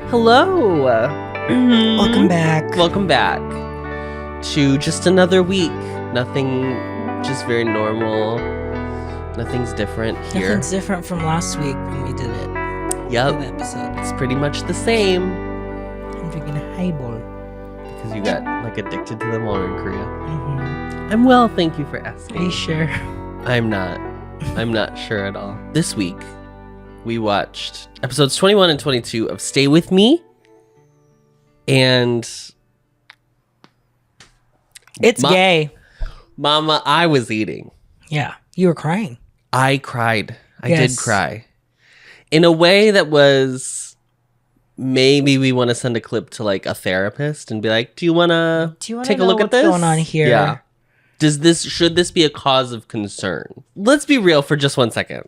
Hello. Welcome back. Welcome back to just another week. Nothing, just very normal. Nothing's different here. Nothing's different from last week when we did it. Yep. The episode. It's pretty much the same. I'm drinking a highball. Because you got like addicted to them while we were in Korea. Mm-hmm. I'm well, thank you for asking. Are you sure? I'm not. I'm not sure at all. This week, we watched episodes 21 and 22 of Stay With Me. And It's gay. Mama, I was eating. Yeah. You were crying. I cried. I Yes. did cry. In a way that was, maybe we want to send a clip to like a therapist and be like, do you want to take a look at this? What's going on here? Yeah. Should this be a cause of concern? Let's be real for just 1 second.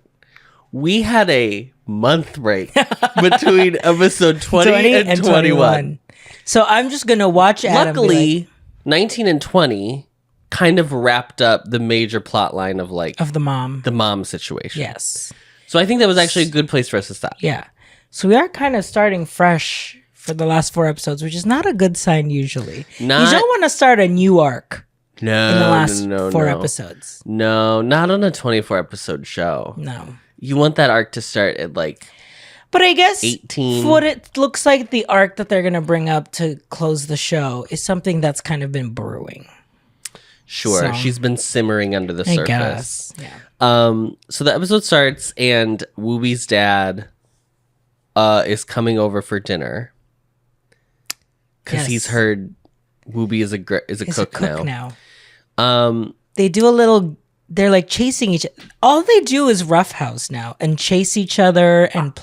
We had a month break between episode 20 and 21. So I'm just going to watch Adam. Luckily, 19 and 20 kind of wrapped up the major plot line of like of the mom. the mom situation. Yes. So I think that was actually a good place for us to stop. Yeah. So we are kind of starting fresh for the last 4 episodes, which is not a good sign usually. You don't want to start a new arc No, in the last no, 4 no. episodes. No, not on a 24 episode show. No. You want that arc to start at like But I guess 18. what it looks like the arc that they're going to bring up to close the show is something that's kind of been brewing. Sure, So, she's been simmering under the I surface. guess. Yeah. So the episode starts and Wooby's dad is coming over for dinner because Yes. he's heard Wooby is a He's cook now. They do a little. They're like chasing each. All they do is roughhouse now and chase each other and.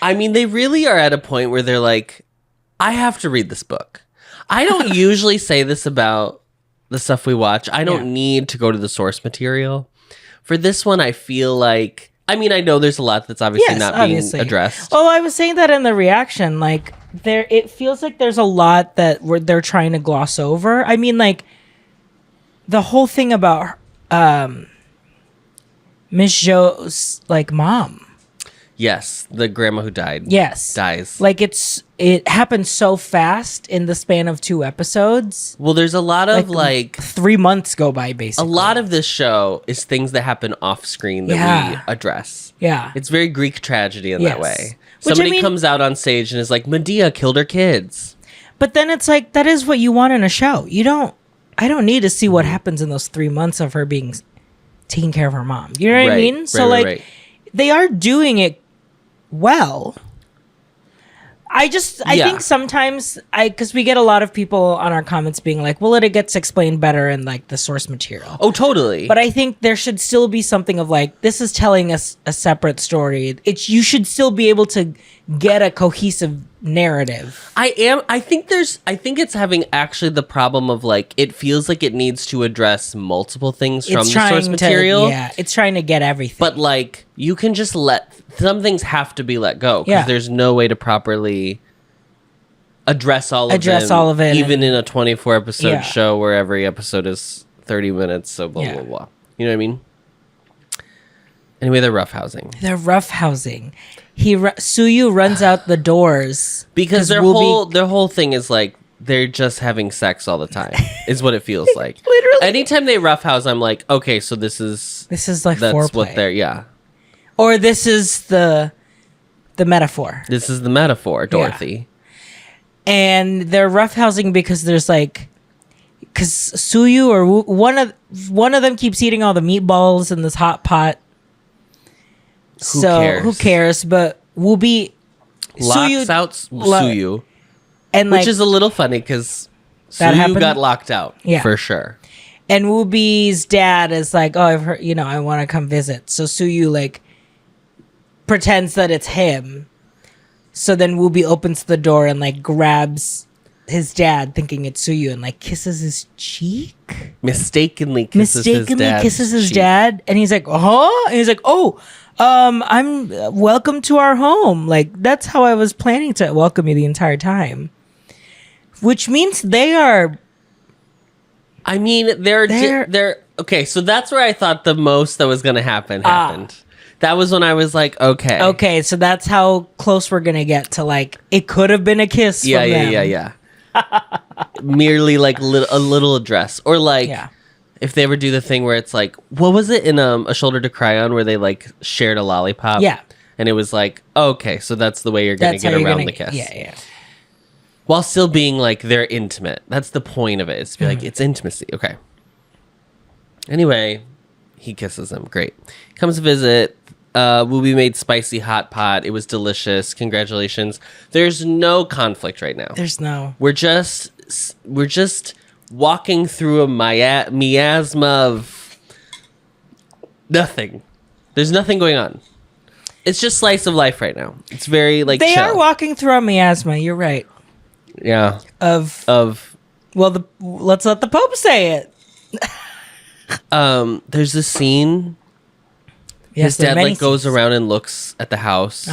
I mean, they really are at a point where they're like, I have to read this book. I don't usually say this about the stuff we watch. I don't need to go to the source material. For this one, I feel like, I mean, I know there's a lot that's obviously not being addressed. Oh, I was saying that in the reaction. Like there, it feels like there's a lot that they're trying to gloss over. I mean, like the whole thing about Miss Zhou's like mom. Yes, the grandma who died. Yes, dies. Like it happened so fast in the span of 2 episodes. Well, there's a lot of like 3 months go by basically. a lot of this show is things that happen off screen that we address. Yeah, It's very Greek tragedy in that way. Which, Somebody comes out on stage and is like, Medea killed her kids. but then it's like that is what you want in a show. I don't need to see what happens in those 3 months of her being taking care of her mom. You know what I mean? So like they are doing it well. I think sometimes because we get a lot of people on our comments being like, well, it gets explained better in like the source material. Oh, totally. But I think there should still be something of like, this is telling us a separate story. You should still be able to get a cohesive narrative. I think it's having actually the problem of like, it feels like it needs to address multiple things from the source material. It's trying to get everything. But like, you can just some things have to be let go because Yeah. there's no way to properly address all of it, even in a 24 episode show where every episode is 30 minutes. So blah, blah, blah. You know what I mean? Anyway, they're roughhousing. Suyu runs out the doors because their whole thing is like they're just having sex all the time is what it feels like. Literally. Anytime they roughhouse, I'm like, okay, so this is like that's foreplay. what they're Or this is the metaphor. This is the metaphor, Dorothy. Yeah. And they're roughhousing because there's like, because Suyu or one of them keeps eating all the meatballs in this hot pot. Who cares? But Wooby locks out Suyu, and which is a little funny because Suyu got locked out for sure. And Wooby's dad is like, "Oh, I've heard, I want to come visit." So Suyu like pretends that it's him. So then Wooby opens the door and like grabs his dad, thinking it's Suyu, and like kisses his cheek. Mistakenly kisses his dad, and he's like, "Huh?" And he's like, "Oh, I'm welcome to our home. Like that's how I was planning to welcome you the entire time." Which means they are. I mean, they're okay. So that's where I thought the most that was going to happen happened. That was when I was like, okay. Okay, so that's how close we're gonna get to like it could have been a kiss. Yeah, from yeah. them. Merely like a little address, or like if they ever do the thing where it's like, what was it in A Shoulder to Cry On, where they like shared a lollipop? Yeah, and it was like, okay, so that's the way you're gonna get around the kiss. Yeah. While still being like they're intimate. That's the point of it. Is to be like it's intimacy. Okay. Anyway, he kisses him. Great. Comes to visit. Wooby made spicy hot pot. It was delicious. Congratulations. There's no conflict right now. There's no. We're just walking through a miasma of nothing. There's nothing going on. It's just slice of life right now. It's very like they chill. are walking through a miasma. You're right. Yeah. Of well, let's let the Pope say it. There's this scene. Yes, his dad like goes around and looks at the house.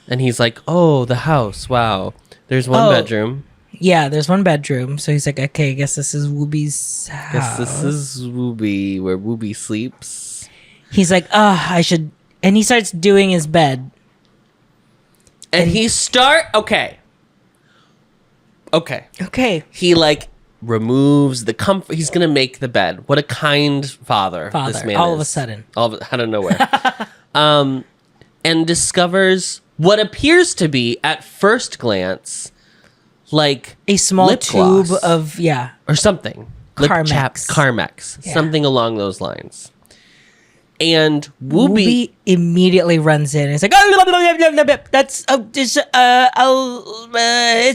And he's like, "Oh, the house! Wow, there's one bedroom." Yeah, there's one bedroom. So he's like, "Okay, I guess this is Wooby's house. Guess this is Wooby, where Wooby sleeps." He's like, I should," and he starts doing his bed. And Okay. He like removes the comfort. He's gonna make the bed. What a kind father this man all is. of a sudden, out of nowhere, and discovers what appears to be at first glance like a small lip tube gloss of or something, Carmex, something along those lines. And Wooby immediately runs in. It's like, that's it's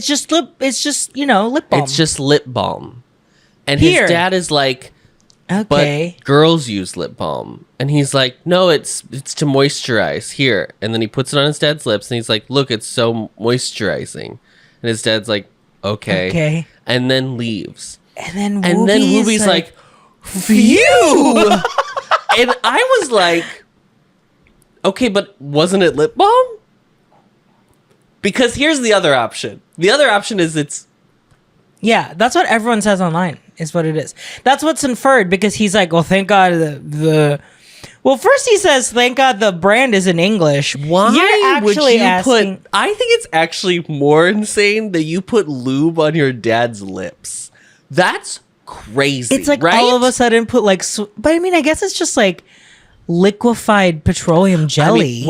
just lip balm. It's just lip balm. And his dad is like, okay, but girls use lip balm. And he's like, no, it's to moisturize here. And then he puts it on his dad's lips and he's like, look, it's so moisturizing. And his dad's like, okay. And then leaves. And then Wooby's like, phew. And I was like, okay, but wasn't it lip balm? Because here's the other option. The other option is yeah, that's what everyone says online, is what it is. That's what's inferred, because he's like, well, thank God well, first he says, thank God the brand is in English. Why would you put... I think it's actually more insane that you put lube on your dad's lips. That's crazy. It's like right? all of a sudden put like... But I mean, I guess it's just like liquefied petroleum jelly.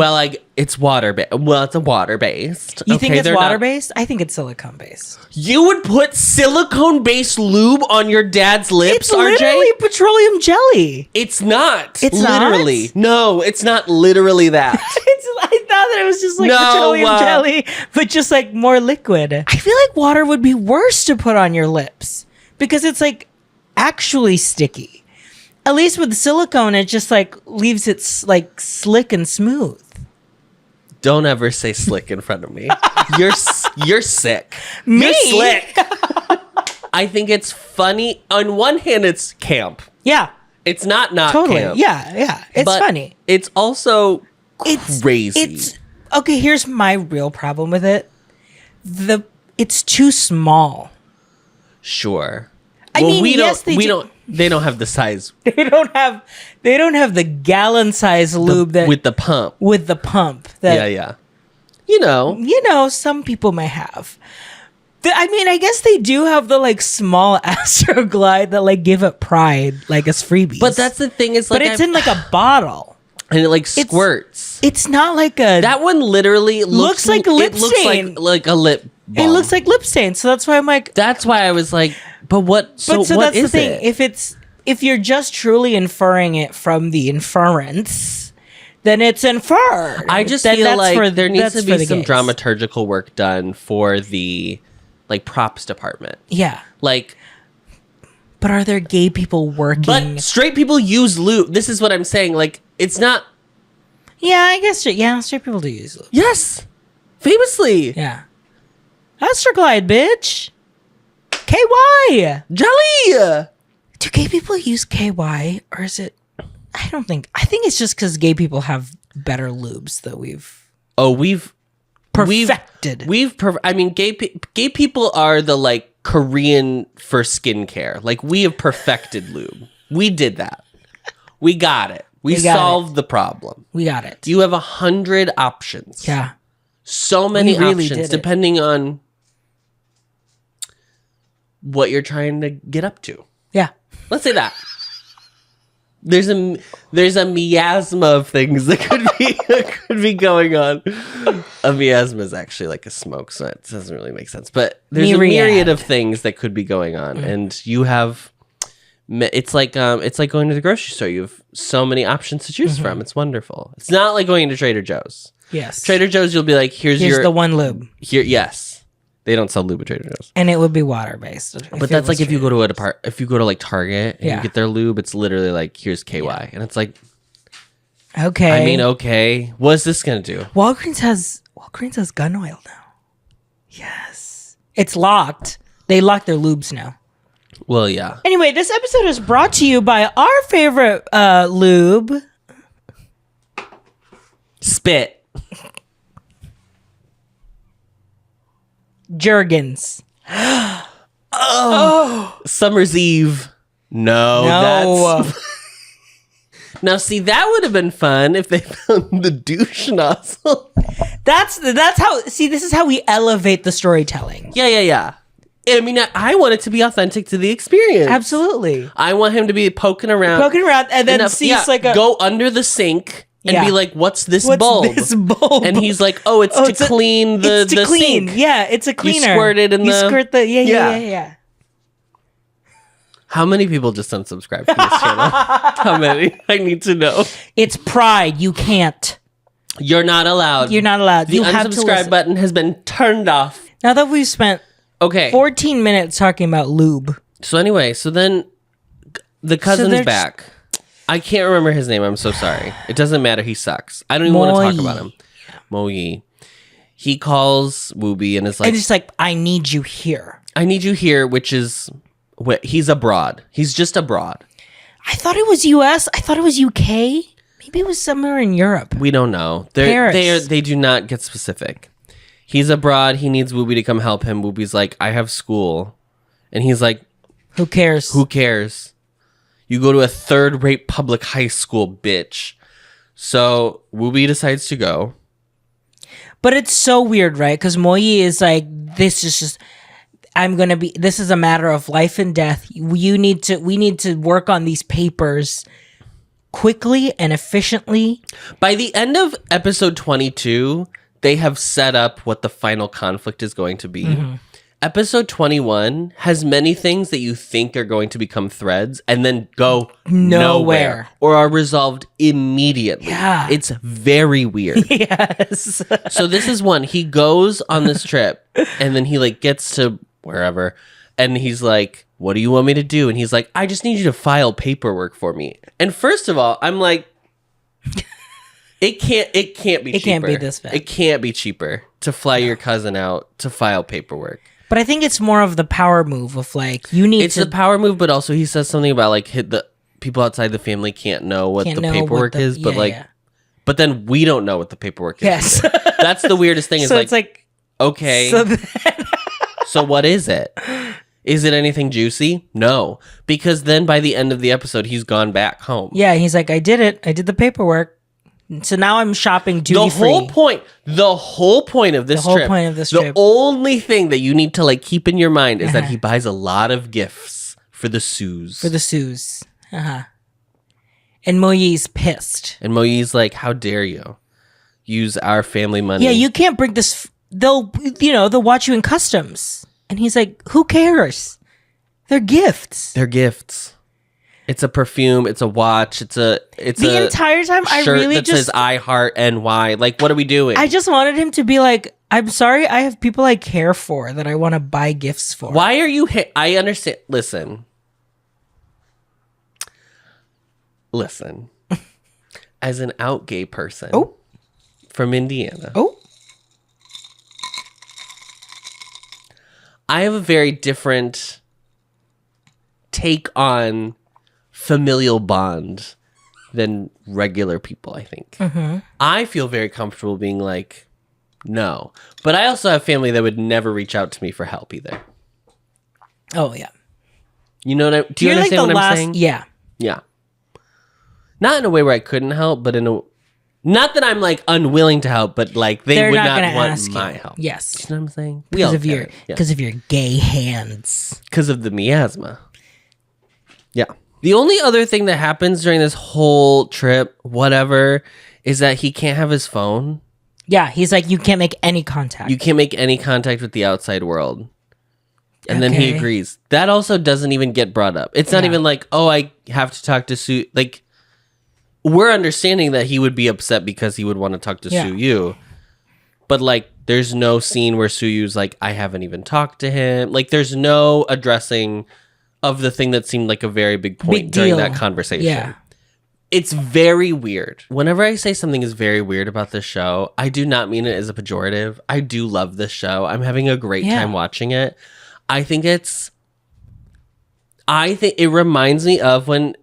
It's water-based. Well, it's a water-based. You think it's water-based? I think it's silicone-based. You would put silicone-based lube on your dad's lips, it's literally RJ? Petroleum jelly. It's not. It's literally. Not? No, it's not literally that. I thought that it was just like petroleum jelly, but just like more liquid. I feel like water would be worse to put on your lips because it's like actually sticky. At least with silicone, it just like leaves it like slick and smooth. Don't ever say slick in front of me. You're sick. Me? You're slick. I think it's funny. On one hand, it's camp. Yeah. It's not totally camp. Yeah. It's funny. It's also crazy. It's okay. Here's my real problem with it. It's too small. Sure. I mean, They don't have the size. They don't have the gallon size lube with the pump. That, Yeah. You know, some people may have. I mean, I guess they do have the like small Astroglide that like give it pride, like as freebies. But that's the thing is like, but it's in like a bottle, and it like squirts. It's not like a. That one literally looks like a lip stain. Looks like a lip balm. It looks like lip stain. So that's why I'm like. That's why I was like, but what? So what that's is the thing. it? If you're just truly inferring it from the inference, then it's inferred. I just feel like there needs to be some dramaturgical work done for the like props department. Yeah. Like, but are there gay people working? But straight people use lube. This is what I'm saying. Like, it's not. Yeah, I guess. Yeah, straight people do use lube. Yes. Famously. Yeah. Astroglide, bitch. KY. Jelly. Do gay people use KY, or is it? I think it's just because gay people have better lubes that we've perfected. I mean, gay people are the like Korean for skincare. Like, we have perfected lube. We did that. We got it. We solved the problem. We got it. You have 100 options. Yeah. So many options, depending on what you're trying to get up to. Yeah. Let's say that. There's a miasma of things that could be going on. A miasma is actually like a smoke, so it doesn't really make sense. But there's a myriad of things that could be going on, and you have. It's like going to the grocery store. You have so many options to choose from. It's wonderful. It's not like going to Trader Joe's. Yes. Trader Joe's, you'll be like, here's the one lube. Here, yes. They don't sell lube at Trader Joe's. And it would be water based. But that's like if you go to like Target and you get their lube, it's literally like, here's KY. And it's like, okay. I mean, okay. What's this gonna do? Walgreens has gun oil now. Yes. It's locked. They lock their lubes now. Well, yeah. Anyway, this episode is brought to you by our favorite lube. Spit. Jergens. Oh. Summer's Eve. No. That's... Now, see, that would have been fun if they found the douche nozzle. That's how... See, this is how we elevate the storytelling. Yeah. I mean, I want it to be authentic to the experience. Absolutely. I want him to be poking around, and then sees like a... Go under the sink and be like, what's this bulb? And he's like, oh, it's to clean the sink. Yeah, it's a cleaner. You squirt it in you squirt the... Yeah. How many people just unsubscribe from this channel? How many? I need to know. It's pride. You can't. You're not allowed. The unsubscribe button has been turned off. Now that we've spent 14 minutes talking about lube. So anyway, then the cousin's back. I can't remember his name. I'm so sorry. It doesn't matter. He sucks. I don't even want to talk about him. Moyi. He calls Wooby and is like... And it's like, I need you here. I need you here, which is... He's abroad. He's just abroad. I thought it was U.S. I thought it was U.K. Maybe it was somewhere in Europe. We don't know. They do not get specific. He's abroad. He needs Wooby to come help him. Wooby's like, I have school. And he's like... Who cares? Who cares? You go to a third-rate public high school, bitch. So Wooby decides to go. But it's so weird, right? Because Moyi is like, this is a matter of life and death. We need to work on these papers quickly and efficiently. By the end of episode 22, they have set up what the final conflict is going to be. Mm-hmm. Episode 21 has many things that you think are going to become threads and then go nowhere or are resolved immediately. Yeah. It's very weird. Yes. So this is one. He goes on this trip and then he like gets to wherever and he's like, what do you want me to do? And he's like, I just need you to file paperwork for me. And first of all, I'm like, it can't be cheaper. It can't be this bad. It can't be cheaper to fly your cousin out to file paperwork. But I think it's more of the power move of like, you need It's the power move, but also he says something about like the people outside the family can't know what the paperwork is, but but then we don't know what the paperwork is. Yes. That's the weirdest thing. So it's like, okay. So what is it? Is it anything juicy? No. Because then by the end of the episode, he's gone back home. Yeah, he's like, I did it. I did the paperwork. So now I'm shopping duty free. The whole point of this trip. The only thing that you need to like keep in your mind is that he buys a lot of gifts for the Sues. Uh-huh. And Moyi's pissed. And Moyi's like, how dare you use our family money? Yeah, you can't bring this. They'll watch you in customs. And he's like, who cares? They're gifts. It's a perfume. It's a watch. The entire time I really that says I heart NY. Like, what are we doing? I just wanted him to be like, I'm sorry, I have people I care for that I want to buy gifts for. Why are you? I understand. Listen. As an out gay person from Indiana. I have a very different take on familial bond than regular people, I think. Mm-hmm. I feel very comfortable being like, no. But I also have family that would never reach out to me for help either. Oh, yeah. You know what do you understand what I'm saying? Yeah. Yeah. Not in a way where I couldn't help, but in a... Not that I'm like unwilling to help, but like they're would not want my help. Yes. You know what I'm saying? Because of your gay hands. Because of the miasma. Yeah. The only other thing that happens during this whole trip, whatever, is that he can't have his phone. Yeah, he's like, you can't make any contact. You can't make any contact with the outside world. And then he agrees. That also doesn't even get brought up. It's not even like, oh, I have to talk to Sue. Like, we're understanding that he would be upset because he would want to talk to Suyu. But, like, there's no scene where Suyu's like, I haven't even talked to him. Like, there's no addressing of the thing that seemed like a very big point during that conversation. Yeah. It's very weird. Whenever I say something is very weird about this show, I do not mean it as a pejorative. I do love this show. I'm having a great time watching it. I think it reminds me of when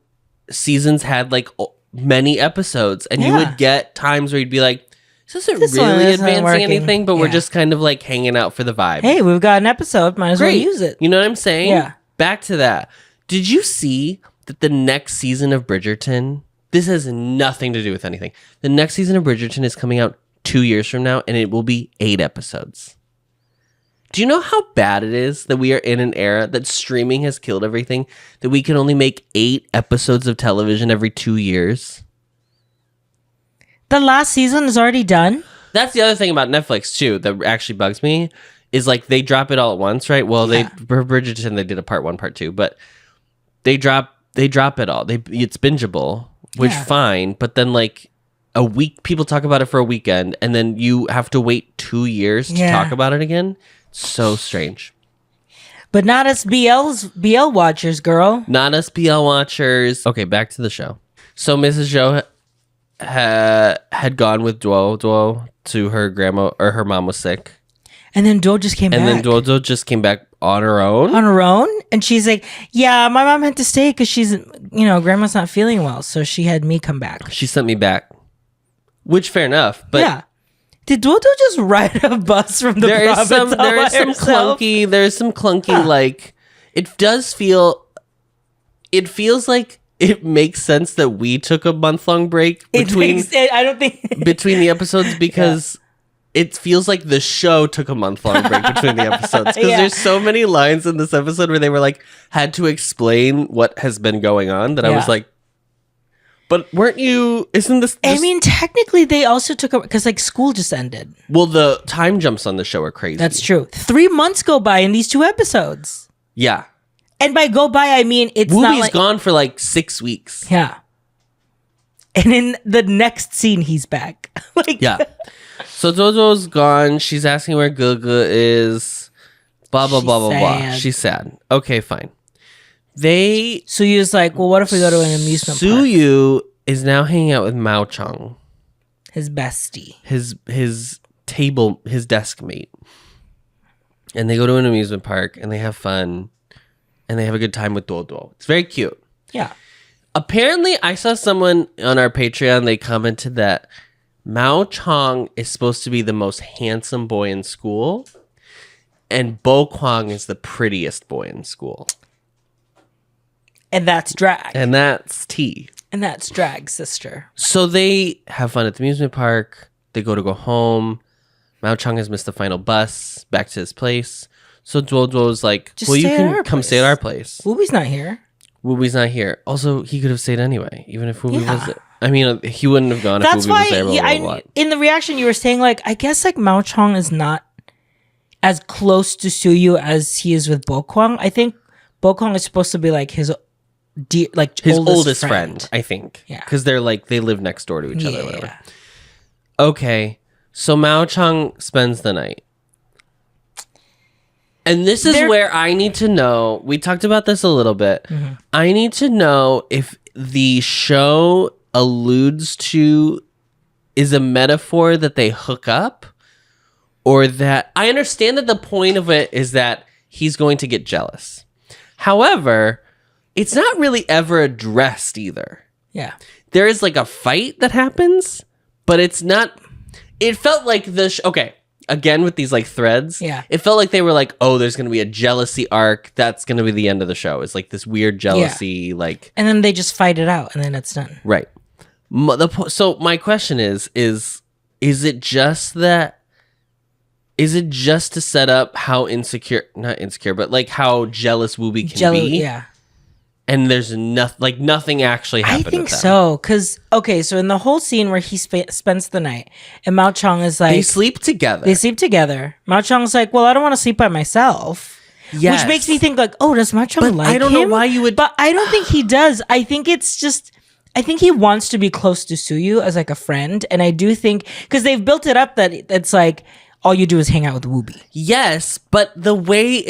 seasons had like many episodes and you would get times where you'd be like, this isn't really advancing anything, but we're just kind of like hanging out for the vibe. Hey, we've got an episode. Might as well use it. You know what I'm saying? Yeah. Back to that. Did you see that the next season of Bridgerton, this has nothing to do with anything. The next season of Bridgerton is coming out 2 years from now and it will be 8 episodes. Do you know how bad it is that we are in an era that streaming has killed everything, that we can only make 8 episodes of television every 2 years? The last season is already done? That's the other thing about Netflix, too, that actually bugs me, is like they drop it all at once, right? Well, for Bridgerton, they did a part 1, part 2, but they drop it all. It's bingeable, which fine, but then like a week, people talk about it for a weekend, and then you have to wait 2 years to talk about it again. So strange. But not us BL watchers, girl. Not us BL watchers. Okay, back to the show. So Mrs. Zhou had gone with Duo to her grandma, or her mom was sick. And then Duo just came back. And then Duo just came back on her own. On her own? And she's like, yeah, my mom had to stay because she's, grandma's not feeling well. So she had me come back. She sent me back. Which, fair enough. But yeah. Did Duo just ride a bus from the province? There's some clunky, like, it feels like it makes sense that we took a month-long break between the episodes because it feels like the show took a month-long break between the episodes because there's so many lines in this episode where they were like, had to explain what has been going on that I was like, but isn't this I mean, technically they also took because like school just ended. Well, the time jumps on the show are crazy. That's true. 3 months go by in these 2 episodes. Yeah. And by go by, I mean, it's Wooby's not like... gone for like 6 weeks. Yeah. And in the next scene, he's back. Yeah. So Zozo's gone. She's asking where Gugu is. Blah, blah, blah, blah, blah. She's sad. Okay, fine. Suyu's like, well, what if we go to an amusement park? Suyu is now hanging out with Mao Chang. His bestie. His desk mate. And they go to an amusement park and they have fun. And they have a good time with Duo. It's very cute. Yeah. Apparently, I saw someone on our Patreon, they commented that Mao Chang is supposed to be the most handsome boy in school. And Bo Kwang is the prettiest boy in school. And that's drag. And that's tea. And that's drag, sister. So they have fun at the amusement park. They go home. Mao Chang has missed the final bus back to his place. So Duo's like, well, you can come stay at our place. Wooby's not here. Wooby's not here. Also, he could have stayed anyway, even if Wooby was there. I mean, he wouldn't have gone if Wooby was there. Blah, blah, blah. In the reaction, you were saying, like, I guess, like, Mao Chang is not as close to Suyu as he is with Bo Kwang. I think Bo Kwang is supposed to be, like, his oldest friend, I think. Yeah. Because they're, like, they live next door to each other or whatever. Okay. So Mao Chang spends the night. And this is where I need to know, we talked about this a little bit. Mm-hmm. I need to know if the show alludes to, is a metaphor that they hook up, or that, I understand that the point of it is that he's going to get jealous. However, it's not really ever addressed either. Yeah. There is like a fight that happens, but it's not, it felt like okay. Again, with these like threads, it felt like they were like, oh, there's going to be a jealousy arc. That's going to be the end of the show. It's like this weird jealousy, like. And then they just fight it out and then it's done. Right. So my question is it just that? Is it just to set up how not insecure, but like how jealous Wooby can be? Yeah. And there's nothing actually happened. I think so, because so in the whole scene where he spends the night, and Mao Chong is like, they sleep together. Mao Chong's like, well, I don't want to sleep by myself. Yes. Which makes me think like, oh, does Mao Chong like him? I don't know why you would. But I don't think he does. I think it's just. I think he wants to be close to Suyu as like a friend, and I do think because they've built it up that it's like. All you do is hang out with Wooby. Yes, but the way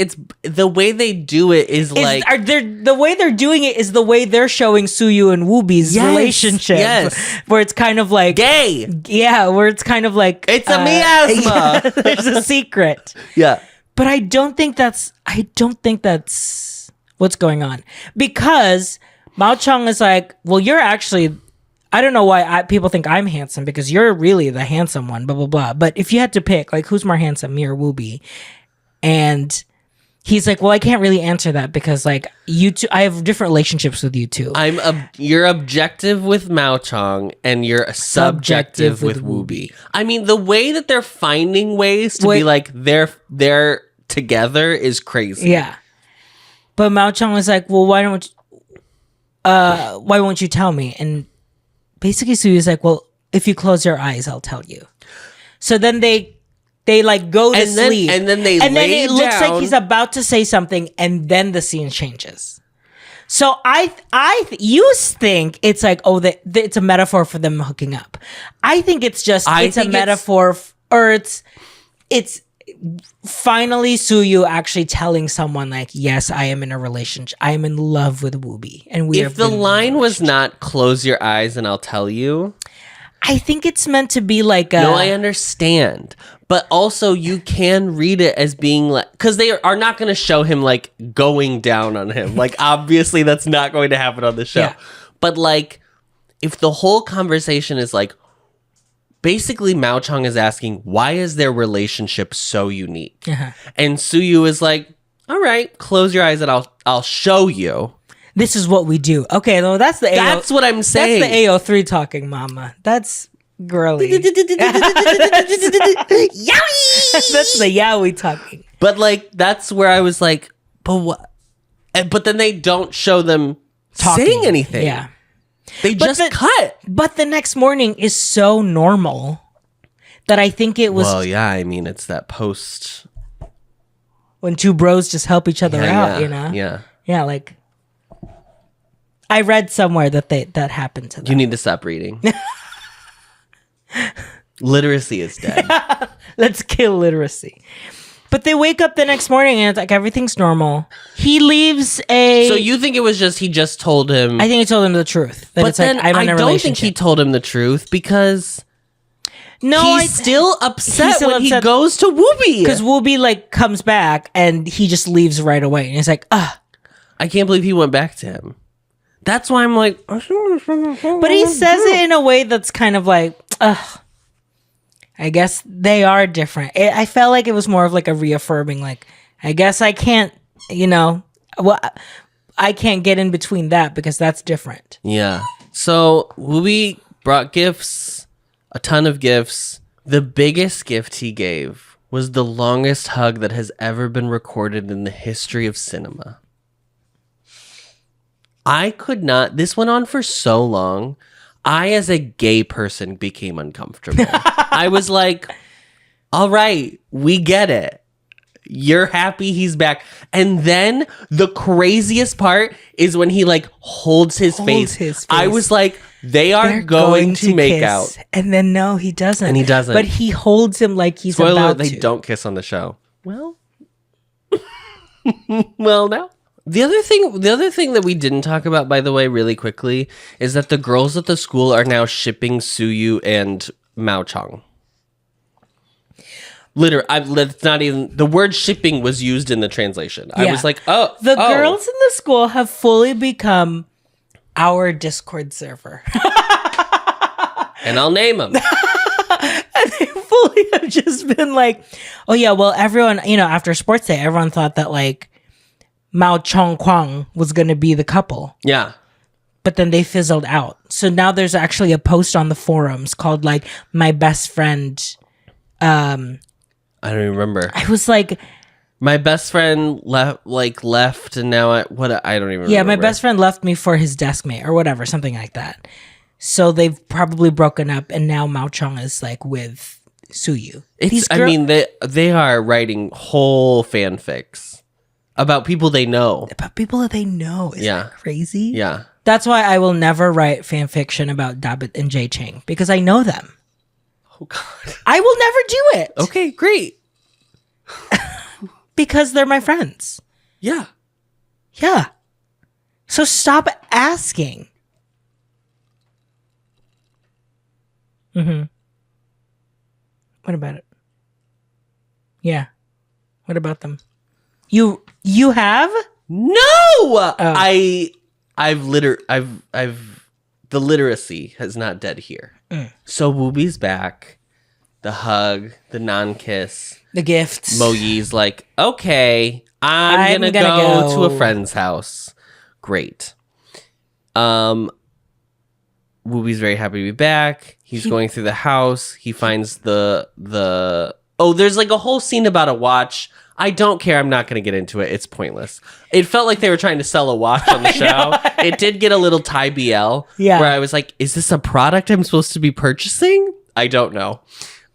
they do it is like the way they're doing it is the way they're showing Suyu and Wooby's relationship. Yes, where it's kind of like gay. Yeah, where it's kind of like it's a miasma. There's a secret. Yeah, but I don't think that's what's going on, because Mao Chong is like, well, you're actually. I don't know why people think I'm handsome, because you're really the handsome one, blah, blah, blah. But if you had to pick, like, who's more handsome, me or Wooby? And he's like, well, I can't really answer that because, like, you two, I have different relationships with you two. You're objective with Mao Chong and you're subjective with Wooby. I mean, the way that they're finding ways to be like, they're together is crazy. Yeah. But Mao Chong was like, well, why won't you tell me? And basically, Suyu's like, well, if you close your eyes, I'll tell you. So then they like go to sleep. And then it looks like he's about to say something, and then the scene changes. So you think it's like, oh, it's a metaphor for them hooking up. I think it's just, it's a metaphor, or it's finally Suyu actually telling someone like, yes, I am in a relationship. I am in love with Wooby. And if the line was not close your eyes and I'll tell you, I think it's meant to be like no, I understand. But also you can read it as being like, because they are not going to show him like going down on him. Like, obviously that's not going to happen on the show. Yeah. But like, if the whole conversation is like, basically, Mao Chong is asking, why is their relationship so unique? Uh-huh. And Suyu is like, all right, close your eyes and I'll show you. This is what we do. Okay, well, that's what I'm saying. That's the AO3 talking, mama. That's girly. Yowie! That's the yaoi talking. But like, that's where I was like, but what? But then they don't show them saying anything. Yeah. They just cut. But the next morning is so normal that I think it was... Well, yeah, I mean, it's that post... When two bros just help each other out, you know? Yeah. Yeah, like... I read somewhere that that happened to them. You need to stop reading. Literacy is dead. Let's kill literacy. But they wake up the next morning and it's like everything's normal. He leaves a... So you think it was just, he just told him... I think he told him the truth. But it's then like, I don't think he told him the truth because... No, he's still upset when he goes to Wooby. Because Wooby like comes back and he just leaves right away. And he's like, I can't believe he went back to him. That's why I'm like... But he says it in a way that's kind of like, I guess they are different. I felt like it was more of like a reaffirming, like, I guess I can't, I can't get in between that because that's different. Yeah. So Wooby brought gifts, a ton of gifts. The biggest gift he gave was the longest hug that has ever been recorded in the history of cinema. I could not, this went on for so long. I, as a gay person, became uncomfortable. I was like, all right, we get it. You're happy he's back. And then the craziest part is when he like holds his face. I was like, they're going to make kiss. out. And then no, he doesn't. And he doesn't. But he holds him like he's Spoiler, about they to. don't kiss on the show. Well, well, no. The other thing that we didn't talk about, by the way, really quickly, is that the girls at the school are now shipping Suyu and Mao Chong. Literally, it's not even, the word shipping was used in the translation. Yeah. I was like, the girls in the school have fully become our Discord server. And I'll name them. And they fully have just been like, oh yeah, well, everyone, after sports day, everyone thought that like Mao Chong Kwang was going to be the couple. Yeah. but then they fizzled out. So now there's actually a post on the forums called like my best friend. I don't even remember. I was like, my best friend left, and now I don't even. Yeah, remember. my best friend left me for his desk mate or whatever, something like that. So they've probably broken up, and now Mao Chong is like with Suyu. I mean, they are writing whole fanfics about people they know. About people that they know. Is that crazy? Yeah. That's why I will never write fan fiction about Dabbit and Jay Chang, because I know them. Oh, God. I will never do it. Okay, great. Because they're my friends. Yeah. Yeah. So stop asking. Mm-hmm. What about it? Yeah. What about them? You have? No! Oh. The literacy has not dead here. So Wooby's back. The hug, the non-kiss. The gifts. Mo Yi's like, okay, I'm gonna go to a friend's house. Great. Wooby's very happy to be back. He's going through the house. He finds the there's like a whole scene about a watch. I don't care. I'm not going to get into it. It's pointless. It felt like they were trying to sell a watch on the show. It did get a little Thai BL where I was like, is this a product I'm supposed to be purchasing? I don't know.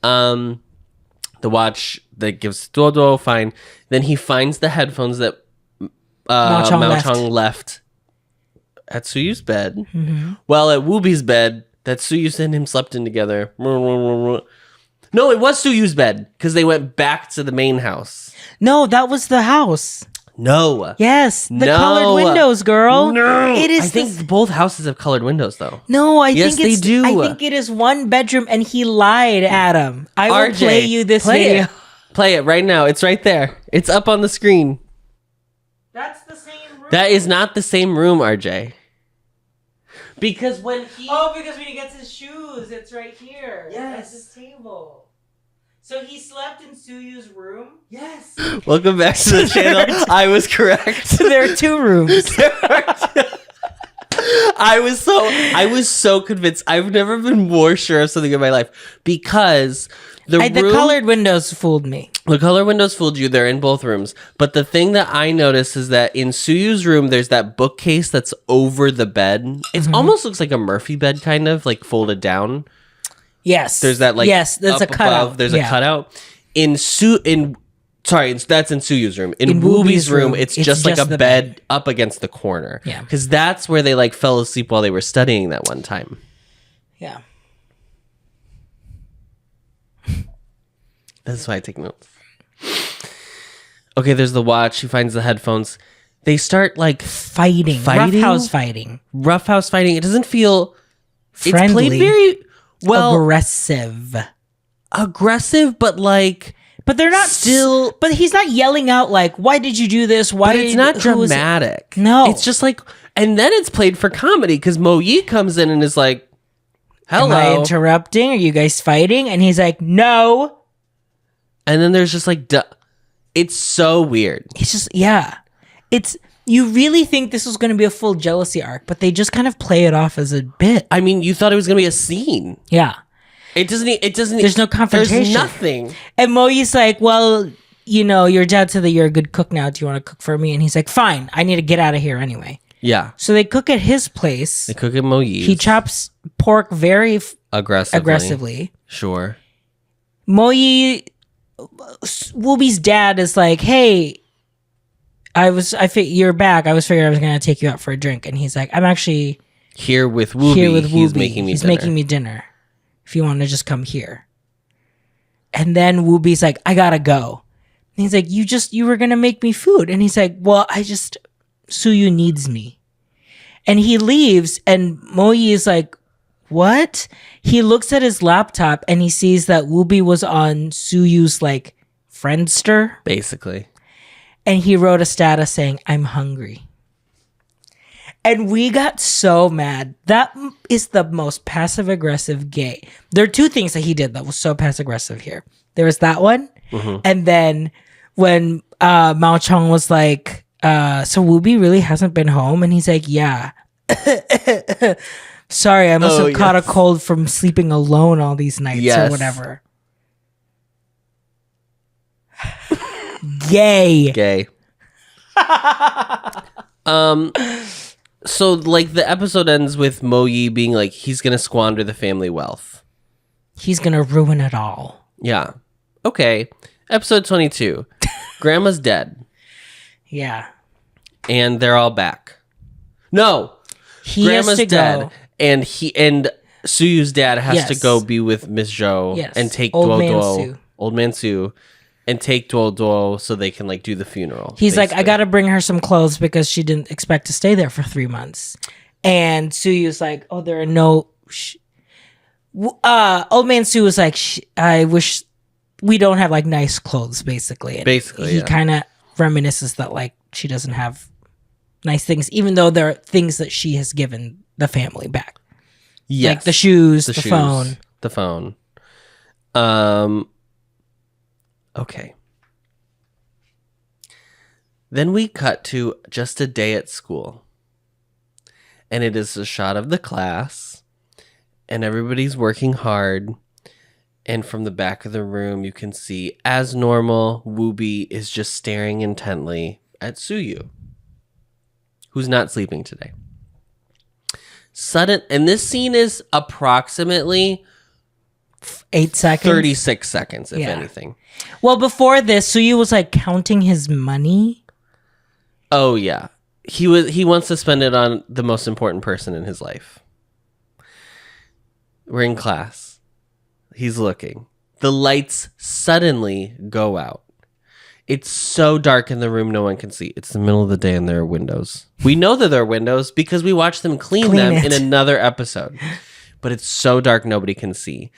The watch that gives Duoduo, fine. Then he finds the headphones that Mao Chong left at Suyu's bed. Mm-hmm. Well, at Wooby's bed that Suyu and him slept in together. No, it was Suyu's bed because they went back to the main house. No, that was the house. No. Yes, the colored windows, girl. No. It is. I think both houses have colored windows, though. No, I think they do. I think it is one bedroom, and he lied, Adam. I will play you this video. Play it right now. It's right there. It's up on the screen. That's the same room. That is not the same room, RJ. Because when he... because when he gets his shoes, it's right here. Yes. That's his table. So he slept in Suyu's room? Yes. Welcome back to the channel. I was correct. There are two rooms. I was so convinced. I've never been more sure of something in my life because the colored windows fooled me. The color windows fooled you. They're in both rooms. But the thing that I noticed is that in Suyu's room, there's that bookcase that's over the bed. It almost looks like a Murphy bed, kind of like folded down. Yes. There's that like there's a cutout. There's a cutout. That's in Suyu's room. In Wooby's room, it's just like a bed up against the corner. Yeah. Because that's where they like fell asleep while they were studying that one time. Yeah. That's why I take notes. Okay, there's the watch. She finds the headphones. They start like fighting. Roughhouse fighting. It doesn't feel friendly. It's played very well. Aggressive, but like. But they're not still. But he's not yelling out like, "Why did you do this? Why?" But it's not dramatic. No, it's just like, and then it's played for comedy because Mo Yi comes in and is like, "Hello, am I interrupting? Are you guys fighting?" And he's like, "No." And then there's just like, it's so weird. It's just you really think this was going to be a full jealousy arc, but they just kind of play it off as a bit. I mean, you thought it was going to be a scene. Yeah. It doesn't. There's no confrontation. There's nothing. And Moi's like, well, your dad said that you're a good cook now. Do you want to cook for me? And he's like, fine. I need to get out of here anyway. Yeah. So they cook at his place. They cook at Mo Yi's. He chops pork very aggressively. Sure. Mo Yi, Wooby's dad is like, hey, you're back. I was figuring I was going to take you out for a drink. And he's like, I'm actually here with Wooby. He's making me dinner. If you want to just come here. And then Wooby's like, I gotta go. And he's like, you were gonna make me food. And he's like, well, Suyu needs me. And he leaves and Mo Yi is like, what? He looks at his laptop and he sees that Wooby was on Suyu's like Friendster. Basically. And he wrote a status saying, I'm hungry. And we got so mad. That is the most passive-aggressive gay. There are two things that he did that was so passive-aggressive here. There was that one. Mm-hmm. And then when Mao Chong was like, so Wooby really hasn't been home? And he's like, yeah. Sorry, I must have caught a cold from sleeping alone all these nights or whatever. Gay. So like the episode ends with Mo Yi being like he's gonna squander the family wealth. He's gonna ruin it all. Yeah. Okay. Episode 22. Grandma's dead. Yeah. And they're all back. No. Grandma's dead. Go. And Suyu's dad has to go be with Miss Zhou and take Old Man Su, and take Duo so they can like do the funeral. He's basically like, I gotta bring her some clothes because she didn't expect to stay there for 3 months. And Suyu's like, oh, there are no. Old Man Su was like, I wish we don't have like nice clothes, basically. And he kind of reminisces that like she doesn't have nice things, even though there are things that she has given the family back. Yes. Like the shoes, the phone. The phone. Okay. Then we cut to just a day at school. And it is a shot of the class. And everybody's working hard. And from the back of the room, you can see, as normal, Woobi is just staring intently at Suyu, who's not sleeping today. And this scene is approximately 8 seconds, 36 seconds, if anything. Well, before this, Suyu was like counting his money. Oh yeah, he wants to spend it on the most important person in his life. We're in class. He's looking. The lights suddenly go out. It's so dark in the room, no one can see. It's the middle of the day and there are windows. We know that there are windows because we watched them clean them in another episode. But it's so dark, nobody can see.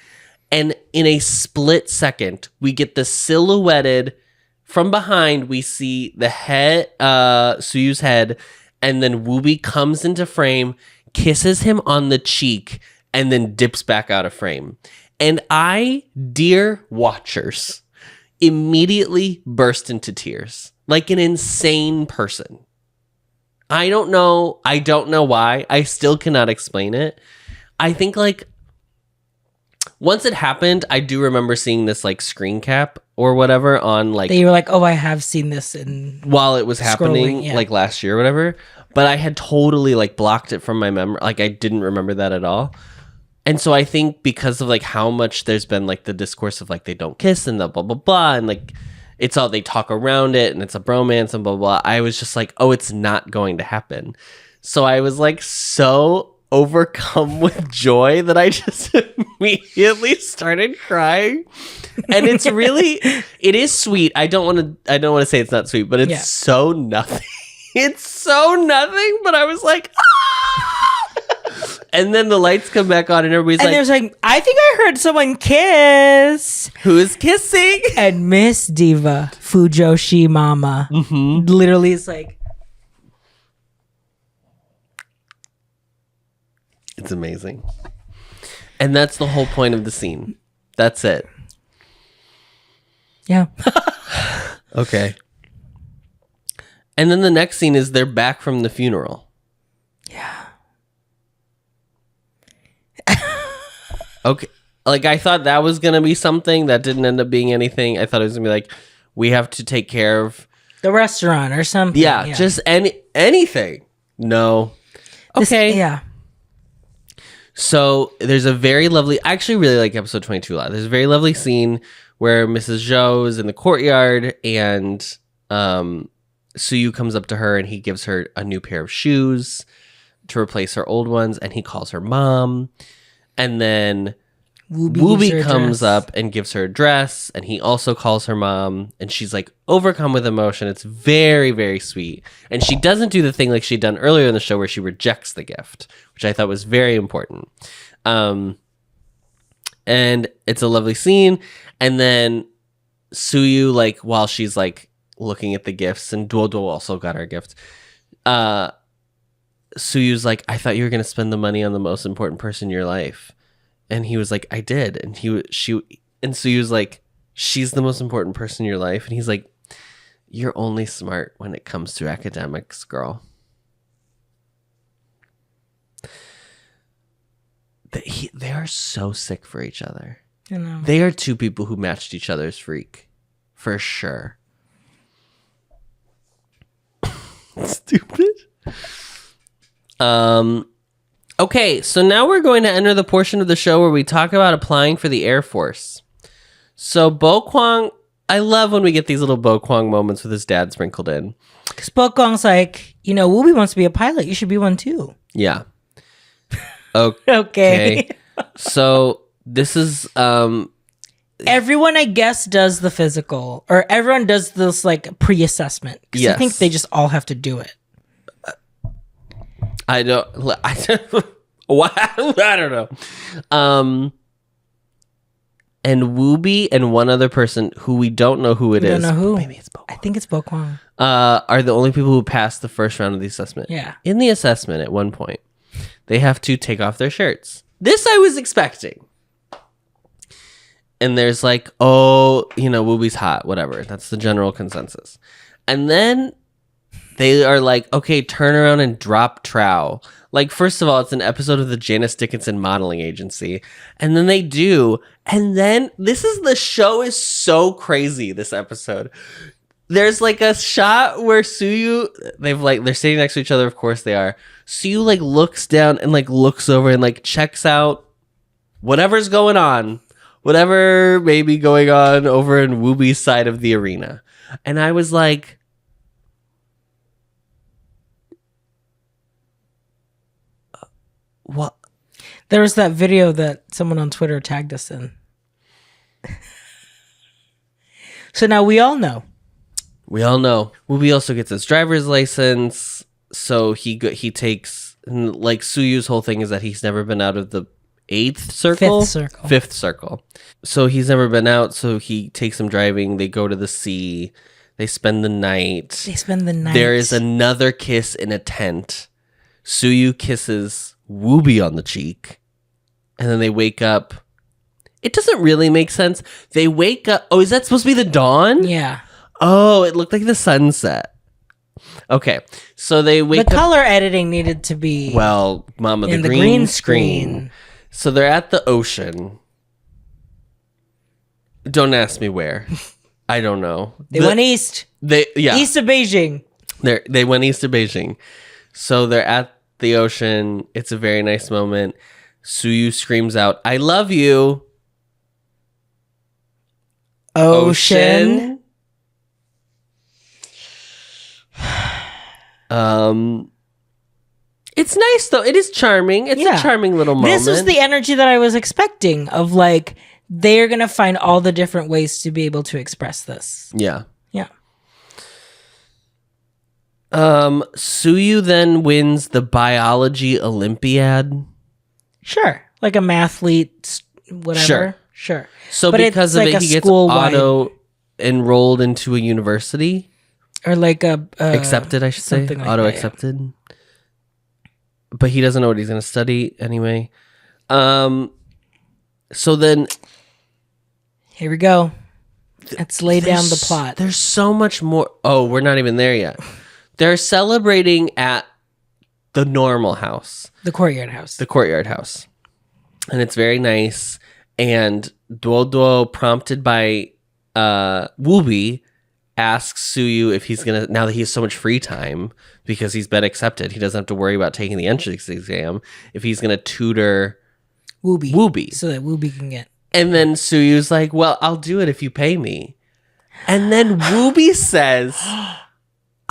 And in a split second, we get the silhouetted, from behind, we see the head, Suyu's head, and then Woobi comes into frame, kisses him on the cheek, and then dips back out of frame. And I, dear watchers, immediately burst into tears like an insane person. I don't know why. I still cannot explain it. I think like once it happened, I do remember seeing this like screen cap or whatever on like you were like, oh, I have seen this in while it was happening like last year or whatever, but I had totally like blocked it from my memory. Like I didn't remember that at all. And so I think because of like how much there's been like the discourse of like they don't kiss and the blah blah blah and like it's all they talk around it and it's a bromance and blah blah, I was just like, oh, it's not going to happen. So I was like so overcome with joy that I just immediately started crying. And it's really, it is sweet. I don't want to say it's not sweet, but it's so nothing. It's so nothing. But I was like, ah! And then the lights come back on and everybody's and there's like, I think I heard someone kiss. Who's kissing? And Miss Diva, Fujoshi Mama, literally is like, it's amazing. And that's the whole point of the scene. That's it. Yeah. Okay. And then the next scene is they're back from the funeral. Yeah. Okay. Like I thought that was going to be something that didn't end up being anything. I thought it was going to be like, we have to take care of the restaurant or something. Yeah. Just anything. No. Okay. Yeah. So there's a very lovely, I actually really like episode 22 a lot. There's a very lovely scene where Mrs. Zhou is in the courtyard and Suyu comes up to her and he gives her a new pair of shoes to replace her old ones and he calls her mom. And then Woobi comes up and gives her a dress and he also calls her mom and she's like overcome with emotion. It's very, very sweet. And she doesn't do the thing like she'd done earlier in the show where she rejects the gift, which I thought was very important. And it's a lovely scene. And then Suyu, like while she's like looking at the gifts, and Duo also got her gift, Suyu's like, I thought you were going to spend the money on the most important person in your life. And he was like, I did. And Suyu's like, she's the most important person in your life. And he's like, you're only smart when it comes to academics, girl. They are so sick for each other. I know. They are two people who matched each other's freak. For sure. Stupid. Okay, so now we're going to enter the portion of the show where we talk about applying for the Air Force. So Bo Kwang, I love when we get these little Bo Kwang moments with his dad sprinkled in. Because Bo Kwang's like, Wooby wants to be a pilot. You should be one too. Yeah. Okay. So this is everyone, I guess, does the physical, or everyone does this like pre-assessment. Because I think they just all have to do it. I don't know. And Wooby and one other person who we don't know who it is. Don't know who. Maybe it's Bo Kwang. I think it's Bo Kwang. Are the only people who passed the first round of the assessment. Yeah. In the assessment, at one point, they have to take off their shirts. This I was expecting. And there's like, Wooby's hot, whatever. That's the general consensus. And then they are like, okay, turn around and drop trowel. Like, first of all, it's an episode of the Janice Dickinson modeling agency. And then they do. And then the show is so crazy, this episode. There's like a shot where Suyu, they're sitting next to each other. Of course they are. Suyu like looks down and like looks over and like checks out whatever's going on. Whatever may be going on over in Wooby's side of the arena. And I was like, what? There was that video that someone on Twitter tagged us in. So now we all know. Wooby also gets his driver's license. So he takes, like, Suyu's whole thing is that he's never been out of the fifth circle. So he's never been out. So he takes him driving. They go to the sea. They spend the night. There is another kiss in a tent. Suyu kisses Wooby on the cheek. And then they wake up. It doesn't really make sense. They wake up. Oh, is that supposed to be the dawn? Yeah. Oh, it looked like the sunset. Okay. So they wake up. The color editing needed to be. Well, Mama, the green screen. So they're at the ocean. Don't ask me where. I don't know. They went east. East of Beijing. They went east of Beijing. So they're at the ocean. It's a very nice moment. Suyu screams out, "I love you." Ocean. It's nice though. It is charming. It's a charming little moment. This was the energy that I was expecting of like they're gonna find all the different ways to be able to express this. Yeah. Yeah. Suyu then wins the biology Olympiad. Sure. Like a mathlete, whatever. Sure. So but because of it, he gets auto-enrolled into a university. Or like a... accepted, I should say. Like auto-accepted. Yeah. But he doesn't know what he's going to study anyway. So then... Here we go. Let's lay down the plot. There's so much more... Oh, we're not even there yet. They're celebrating at the normal house. The courtyard house. And it's very nice. And Duo, prompted by Wooby, asks Suyu if he's going to, now that he has so much free time, because he's been accepted, he doesn't have to worry about taking the entrance exam, if he's going to tutor Wooby. So that Wooby can get. And then Suyu's like, well, I'll do it if you pay me. And then Wooby says...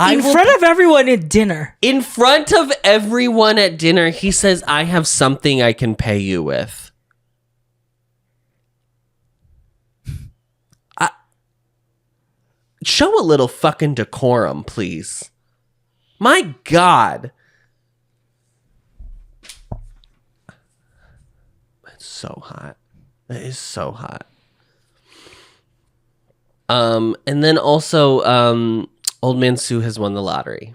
In front of everyone at dinner. In front of everyone at dinner, he says, I have something I can pay you with. Show a little fucking decorum, please. My God. It's so hot. It is so hot. And then also, Old Man Sue has won the lottery.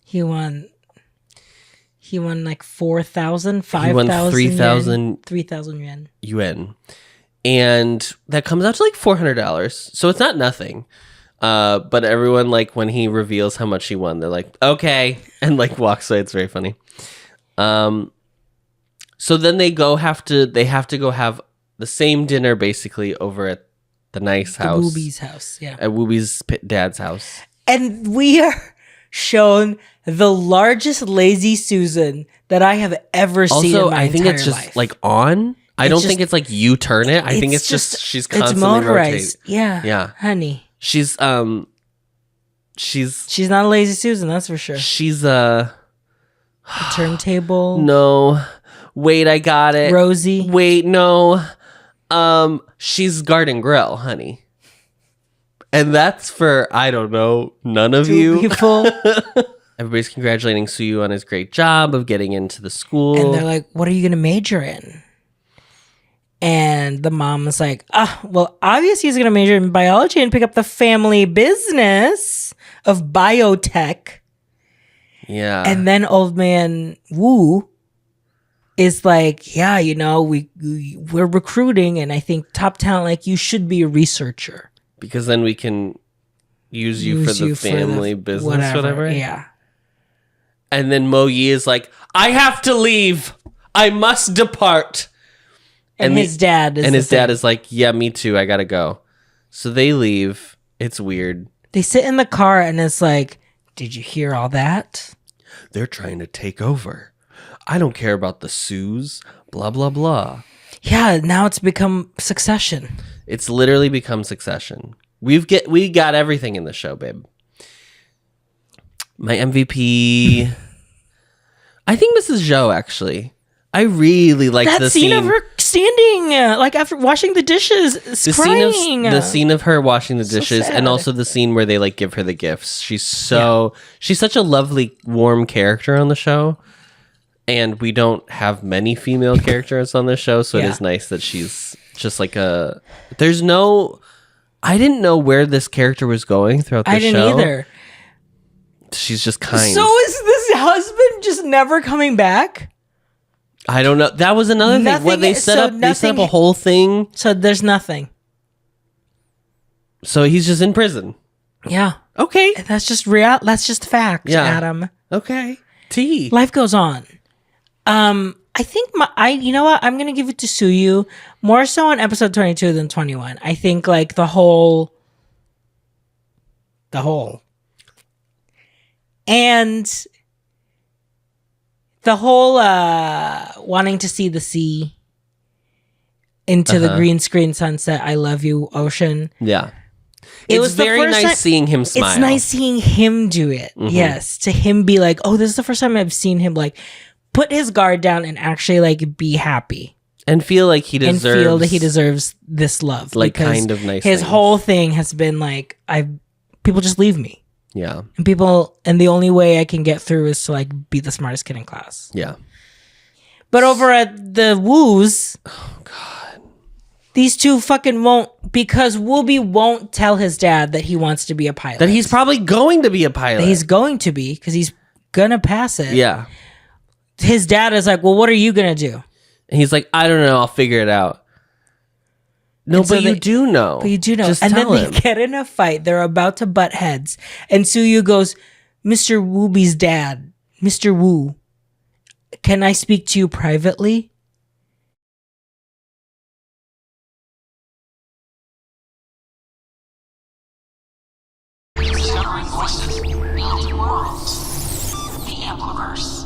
He won like 4,000, 5,000. He won 3,000 yuan. Yuan. And that comes out to like $400. So it's not nothing. But everyone, like, when he reveals how much he won, they're like, okay. And like walks away. It's very funny. So then they have to go have the same dinner basically over at the nice house. Wooby's house, yeah. At Wooby's dad's house. And we are shown the largest lazy Susan that I have ever seen in my I think entire it's just life. like on. I don't think it's like you turn it. I think it's just she's constantly motorized. rotating. Yeah, honey. She's not a lazy Susan, that's for sure. She's a turntable. No. Wait, I got it. Rosie. Wait, no. She's Garden Grill, honey. And that's for, I don't know, none of you. People. Everybody's congratulating Suyu on his great job of getting into the school. And they're like, what are you going to major in? And the mom is like, well, obviously he's going to major in biology and pick up the family business of biotech. Yeah. And then old man Wu is like, yeah, you know, we're recruiting, and I think top talent like you should be a researcher. Because then we can use you for the family business, whatever. Yeah. And then Mo Yi is like, I have to leave. I must depart. And his dad is like, yeah, me too. I gotta go. So they leave. It's weird. They sit in the car and it's like, did you hear all that? They're trying to take over. I don't care about the Sues, blah, blah, blah. Yeah, now it's become Succession. It's literally become Succession. We got everything in the show, babe. My MVP, I think Mrs. Zhou, actually. I really like the scene of her standing, like after washing the dishes, crying. The scene of her washing the dishes, sad. and also the scene where they like give her the gifts. She's such a lovely, warm character on the show. And we don't have many female characters on this show, so it is nice that she's just like I didn't know where this character was going throughout the show. I didn't either. She's just kind. So is this husband just never coming back? I don't know. That was another thing. What they set up a whole thing. So there's nothing. So he's just in prison. Yeah. Okay. That's just real. That's just fact, Adam. Okay. T. Life goes on. I think you know what? I'm gonna give it to Suyu more so on episode 22 than 21. I think like the whole, and the whole wanting to see the sea into the green screen sunset. I love you, ocean. Yeah. It was very nice seeing him smile. It's nice seeing him do it. Mm-hmm. Yes. To him be like, oh, this is the first time I've seen him like put his guard down and actually like be happy. And feel like he deserves. And feel that he deserves this love. Like kind of nice his things. whole thing has been like, people just leave me. Yeah. And the only way I can get through is to like be the smartest kid in class. Yeah. But over at the Woos, oh God, these two fucking won't, because Wooby won't tell his dad that he wants to be a pilot. That he's probably going to be a pilot. That he's going to be, because he's gonna pass it. Yeah. His dad is like, well, what are you gonna do? And he's like, I don't know, I'll figure it out. No, but you do know. But you do know. Just and then tell him. They get in a fight. They're about to butt heads. And Suyu goes, Mr. Wooby's dad, Mr. Wu, can I speak to you privately? Discovering voices, building worlds. The Ampliverse.